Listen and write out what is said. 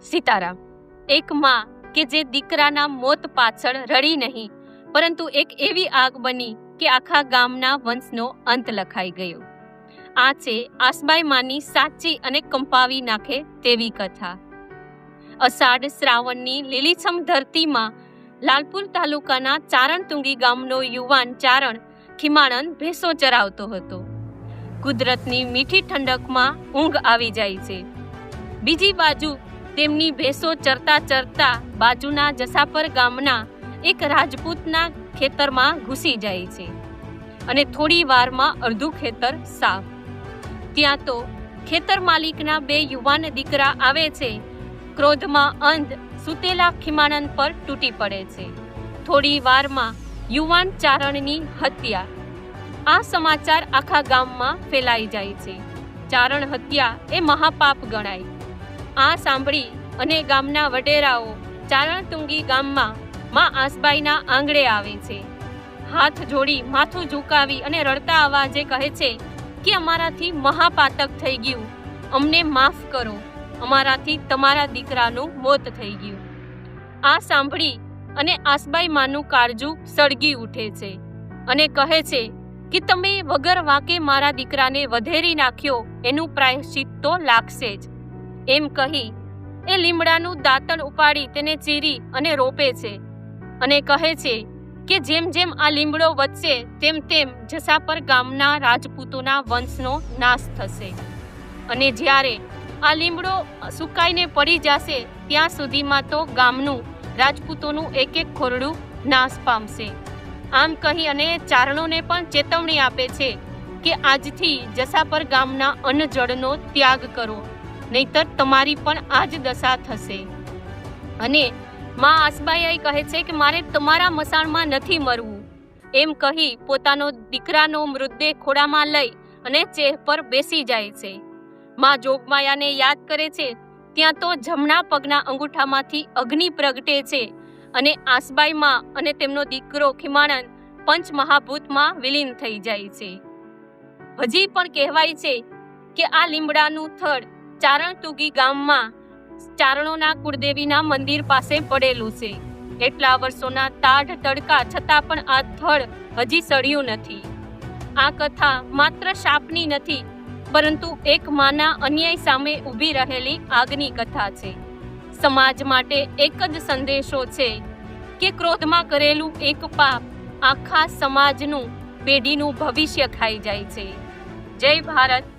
સીતારામ। એક માં કે જે દીકરાના મોત પાછળ રડી નહીં, પરંતુ એક એવી આગ બની કે આખા ગામના વંશનો અંત લખાઈ ગયો। આ છે આસબાઈ માની સાચી અને કંપાવી નાખે તેવી કથા। અષાઢ શ્રાવણની લીલીછમ ધરતીમાં લાલપુર તાલુકાના ચારણતુંગી ગામનો યુવાન ચારણ ખીમાણંદ ભેંસો ચરાવતો હતો। કુદરતની મીઠી ઠંડકમાં ઊંઘ આવી જાય છે। બીજી બાજુ તેમની ભેંસો ચરતા ચરતા બાજુના જસાપર ગામના એક રાજપૂતના ખેતરમાં ઘૂસી જાય છે અને થોડી વારમાં અડધું ખેતર સાફ। ત્યાં તો ખેતર માલિકના બે યુવાન દીકરા આવે છે। ક્રોધમાં અંધ સુતેલા ખીમાણંદ પર તૂટી પડે છે। થોડી વારમાં યુવાન ચારણની હત્યા। આ સમાચાર આખા ગામમાં ફેલાઈ જાય છે। ચારણ હત્યા એ મહાપાપ ગણાય। આ સાંભળી અને ગામના વડેરાઓ ચારણતુંગી ગામમાં માં આસબાઈના આંગણે આવે છે। હાથ જોડી માથું ઝુકાવી અને રડતા અવાજે કહે છે કે અમારાથી મહાપાતક થઈ ગયું, અમને માફ કરો, અમારાથી તમારા દીકરાનું મોત થઈ ગયું। આ સાંભળી અને આસબાઈ માનું કાળજું સળગી ઉઠે છે અને કહે છે કે તમે વગર વાંકે મારા દીકરાને વધેરી નાખ્યો, એનું પ્રાયશ્ચિત તો લાગશે જ। એમ કહી એ લીમડાનું દાંતણ ઉપાડી તેને ચીરી અને રોપે છે અને કહે છે કે જેમ જેમ આ લીમડો વધશે તેમ તેમ જસાપર ગામના રાજપૂતોના વંશનો નાશ થશે અને જ્યારે આ લીમડો સુકાઈને પડી જશે ત્યાં સુધીમાં તો ગામનું રાજપૂતોનું એક એક ખોરડું નાશ પામશે। આમ કહી અને ચારણોને પણ ચેતવણી આપે છે કે આજથી જસાપર ગામના અન્નજળનો ત્યાગ કરો, નહીતર તમારી પણ આ જ દશા થશે। અને માં આસબાઈ કહે છે કે મારે તમારા મસાણમાં નથી મરવું। એમ કહી પોતાનો દીકરાનો મૃતદેહ ખોળામાં લઈ અને ચેહ પર બેસી જાય છે। માં જોગમાયાને યાદ કરે છે ત્યાં તો જમણા પગના અંગૂઠામાંથી અગ્નિ પ્રગટે છે અને આસબાઈ માં અને તેમનો દીકરો ખીમાણંદ પંચમહાભૂતમાં વિલીન થઈ જાય છે। હજી પણ કહેવાય છે કે આ લીમડાનું થડ ચારણતુંગી ગામમાં ચારણોના કુળદેવીના મંદિર પાસે પડેલું છે। એટલા વર્ષોના તાઢ તડકા છતાં પણ આ થડ હજી સળ્યું નથી। આ કથા માત્ર શાપની નથી, પરંતુ એક માના અન્યાય સામે ઊભી રહેલી આગની કથા છે। સમાજ માટે એક જ સંદેશો છે કે ક્રોધમાં કરેલું એક પાપ આખા સમાજનું પેઢીનું ભવિષ્ય ખાઈ જાય છે। જય ભારત,